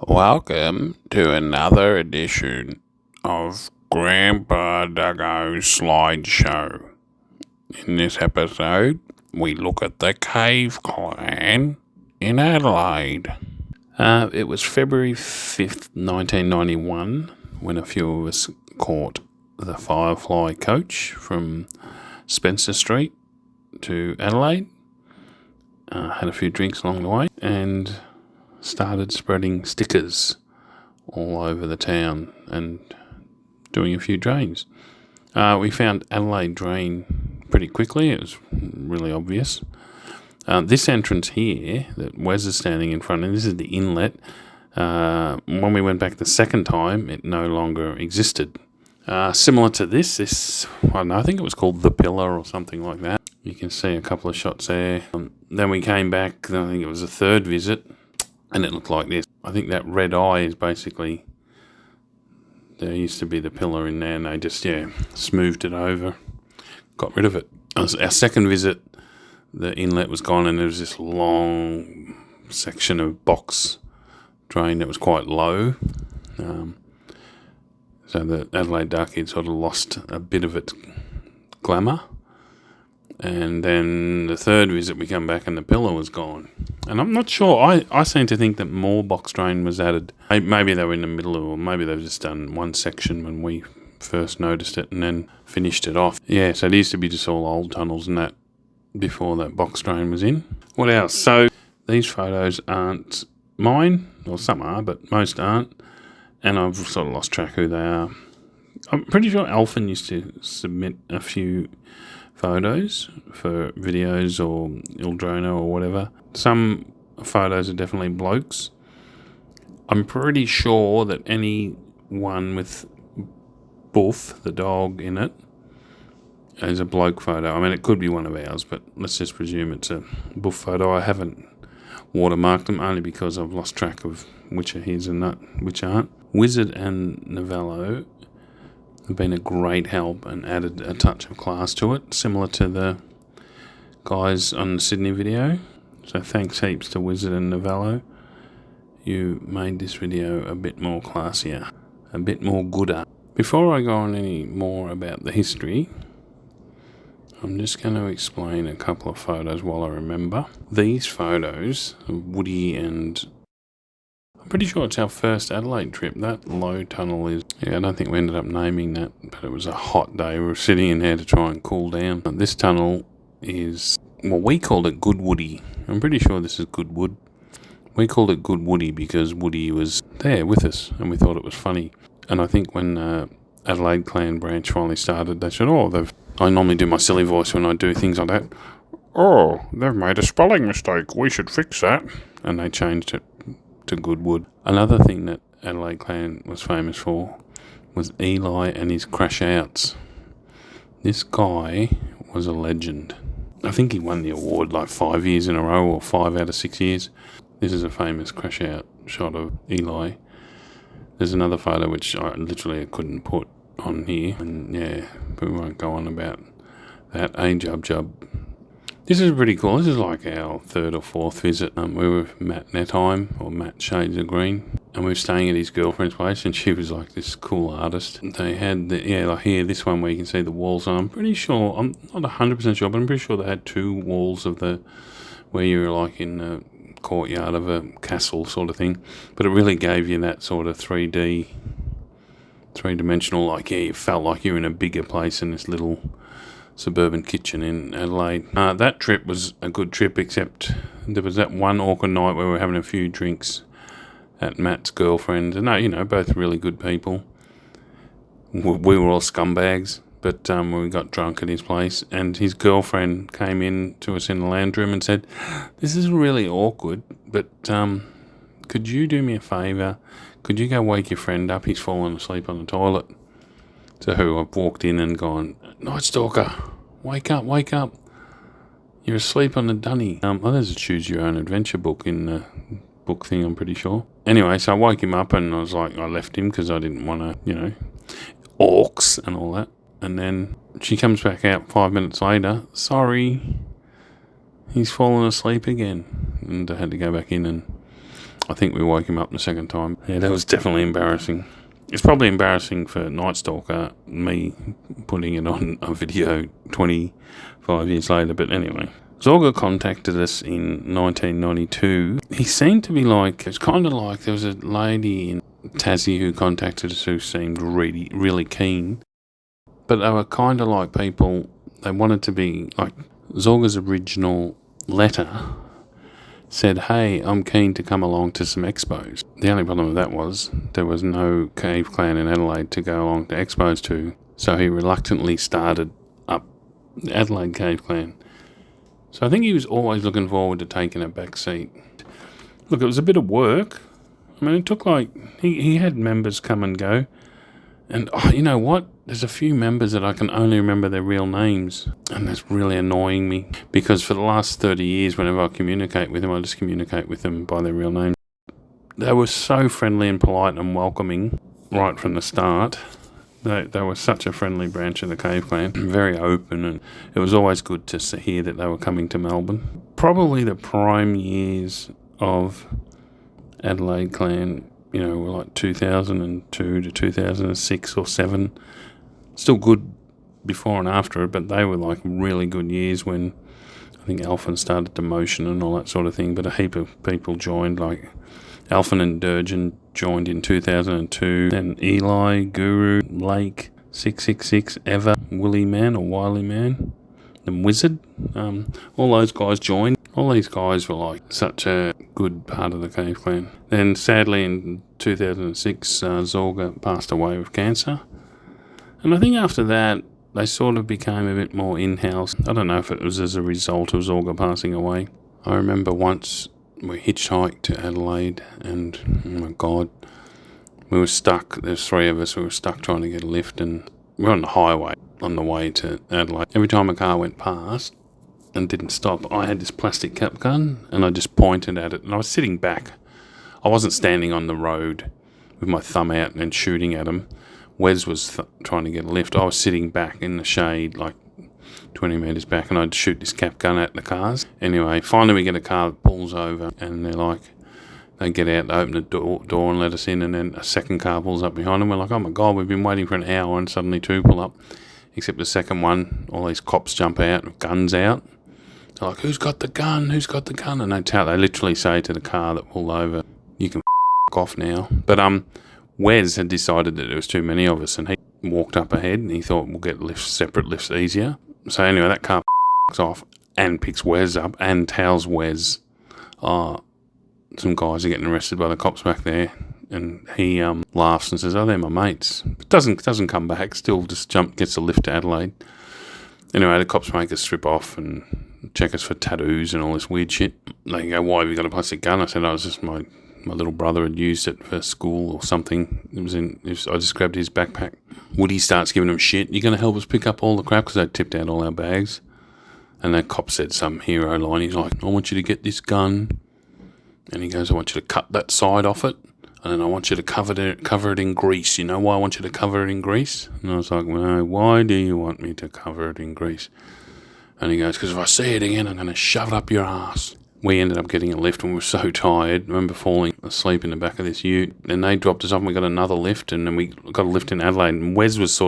Welcome to another edition of Grandpa Dougo's slideshow. In this episode, we look at the Cave Clan in Adelaide. It was February 5th, 1991, when a few of us caught the Firefly coach from Spencer Street to Adelaide. Had a few drinks along the way and started spreading stickers all over the town and doing a few drains. We found Adelaide Drain pretty quickly. It was really obvious. This entrance here that Wes is standing in front of, this is the inlet. When we went back the second time, it no longer existed. Similar to this, I don't know, I think it was called The Pillar or something like that. You can see a couple of shots there. Then we came back, I think it was a third visit, and it looked like this. I think that red eye is basically, there used to be the pillar in there and they just, smoothed it over, got rid of it. Our second visit, the inlet was gone and there was this long section of box drain that was quite low. So the Adelaide Dark sort of lost a bit of its glamour. And then the third visit we come back and the pillar was gone. And I'm not sure, I seem to think that more box drain was added. Maybe they were in the middle or maybe they've just done one section when we first noticed it and then finished it off. Yeah, so it used to be just all old tunnels and that before that box drain was in. What else? So these photos aren't mine, or some are, but most aren't. And I've sort of lost track who they are. I'm pretty sure Alphen used to submit a few photos for videos or Ildrona or whatever. Some photos are definitely blokes. I'm pretty sure that any one with Boof, the dog, in it is a bloke photo. I mean, it could be one of ours, but let's just presume it's a Boof photo. I haven't watermarked them only because I've lost track of which are his and which aren't. Wizard and Nivelo have been a great help and added a touch of class to it, similar to the guys on the Sydney video. So thanks heaps to Wizard and Nivelo. You made this video a bit more classier, a bit more gooder. Before I go on any more about the history, I'm just going to explain a couple of photos while I remember. These photos of Woody and I'm pretty sure it's our first Adelaide trip. That low tunnel is, I don't think we ended up naming that, but it was a hot day. We were sitting in here to try and cool down. This tunnel is, well, we called it Good Woody. I'm pretty sure this is Good Wood. We called it Good Woody because Woody was there with us and we thought it was funny. And I think when Adelaide Clan branch finally started, they said, I normally do my silly voice when I do things like that. Oh, they've made a spelling mistake. We should fix that. And they changed it to Goodwood. Another thing that Adelaide Clan was famous for was Eli and his crash outs. This guy was a legend. I think he won the award like 5 years in a row or 5 out of 6 years. This is a famous crash out shot of Eli. There's another photo which I literally couldn't put on here. And but we won't go on about that. Jub. This is pretty cool. This is like our third or fourth visit. We were with Matt Netheim, or Matt Shades of Green, and we were staying at his girlfriend's place, and she was like this cool artist. They had, like here, this one where you can see the walls. I'm pretty sure, I'm not 100% sure, but I'm pretty sure they had 2 walls of where you were like in the courtyard of a castle sort of thing. But it really gave you that sort of 3-dimensional, like, you felt like you were in a bigger place in this little suburban kitchen in Adelaide. That trip was a good trip, except there was that one awkward night where we were having a few drinks at Matt's girlfriend. And both really good people. We were all scumbags, but we got drunk at his place, and his girlfriend came in to us in the lounge room and said, "This is really awkward, but could you do me a favour? Could you go wake your friend up? He's fallen asleep on the toilet." To who I've walked in and gone, "Night Stalker, wake up. You're asleep on the dunny." There's a choose your own adventure book in the book thing, I'm pretty sure. Anyway, so I woke him up and I was like, I left him because I didn't want to, orcs and all that. And then she comes back out 5 minutes later. "Sorry, he's fallen asleep again." And I had to go back in and I think we woke him up the second time. Yeah, that was definitely embarrassing. It's probably embarrassing for Night Stalker, me putting it on a video 25 years later, but anyway. Zorga contacted us in 1992. He seemed to be like, it's kind of like there was a lady in Tassie who contacted us who seemed really, really keen. But they were kind of like people, they wanted to be, like Zorga's original letter said, hey, I'm keen to come along to some expos. The only problem with that was there was no cave clan in Adelaide to go along to expos to, so he reluctantly started up the Adelaide Cave Clan. So I think he was always looking forward to taking a back seat. Look, it was a bit of work. I mean, it took he had members come and go. And you know what? There's a few members that I can only remember their real names. And that's really annoying me. Because for the last 30 years, whenever I communicate with them, I just communicate with them by their real names. They were so friendly and polite and welcoming right from the start. They were such a friendly branch of the Cave Clan. Very open, and it was always good to hear that they were coming to Melbourne. Probably the prime years of Adelaide Clan, were like 2002 to 2006 or 7. Still good before and after it, but they were like really good years when I think Alphen started demotion and all that sort of thing. But a heap of people joined, like Alphen and Durgeon joined in 2002. Then Eli, Guru, Lake, 666, Eva, Willy Man or Wiley Man, and Wizard. All those guys joined. All these guys were like such a good part of the Cave Clan. Then sadly in 2006, Zorga passed away with cancer. And I think after that, they sort of became a bit more in-house. I don't know if it was as a result of Zorga passing away. I remember once we hitchhiked to Adelaide and, oh my God, we were stuck. There's 3 of us. We were stuck trying to get a lift, and we were on the highway on the way to Adelaide. Every time a car went past and didn't stop, I had this plastic cap gun and I just pointed at it, and I was sitting back. I wasn't standing on the road with my thumb out and shooting at them. Wes was trying to get a lift. I was sitting back in the shade, like 20 metres back, and I'd shoot this cap gun at the cars. Anyway, finally we get a car that pulls over, and they get out, they open the door and let us in, and then a second car pulls up behind them. We're like, oh my God, we've been waiting for an hour, and suddenly 2 pull up. Except the second one, all these cops jump out with guns out. They're like, who's got the gun? Who's got the gun? And they literally say to the car that pulled over, you can off now. But Wes had decided that there was too many of us, and he walked up ahead, and he thought we'll get separate lifts easier. So anyway, that car off and picks Wes up and tells Wes, some guys are getting arrested by the cops back there. And he laughs and says, oh, they're my mates. But doesn't come back, still just gets a lift to Adelaide. Anyway, the cops make us strip off and check us for tattoos and all this weird shit. They go, why have you got a plastic gun? I said, I was just my little brother had used it for school or something. I just grabbed his backpack. Woody starts giving him shit. You're going to help us pick up all the crap? Because they tipped out all our bags. And the cop said some hero line. He's like, I want you to get this gun. And he goes, I want you to cut that side off it. And then I want you to cover it in grease. You know why I want you to cover it in grease? And I was like, well, why do you want me to cover it in grease? And he goes, because if I see it again, I'm going to shove it up your ass. We ended up getting a lift and we were so tired. I remember falling asleep in the back of this ute. Then they dropped us off and we got another lift, and then we got a lift in Adelaide. And Wes was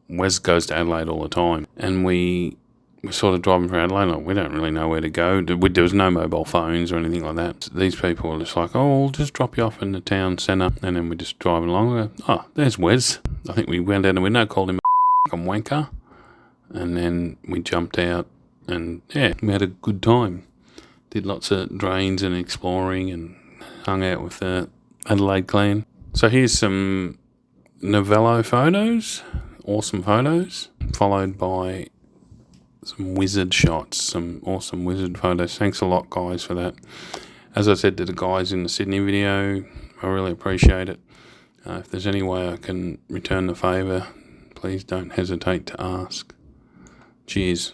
Wes goes to Adelaide all the time. And we were sort of driving for Adelaide. Like, we don't really know where to go. There was no mobile phones or anything like that. These people were just like, oh, we'll just drop you off in the town centre. And then we're just driving along. We go, oh, there's Wes. I think we went down the window, called him a wanker. And then we jumped out and, yeah, we had a good time. Did lots of drains and exploring and hung out with the Adelaide Clan. So here's some Nivelo photos, awesome photos, followed by some wizard shots, some awesome wizard photos. Thanks a lot, guys, for that. As I said to the guys in the Sydney video, I really appreciate it. If there's any way I can return the favour, please don't hesitate to ask. Cheers.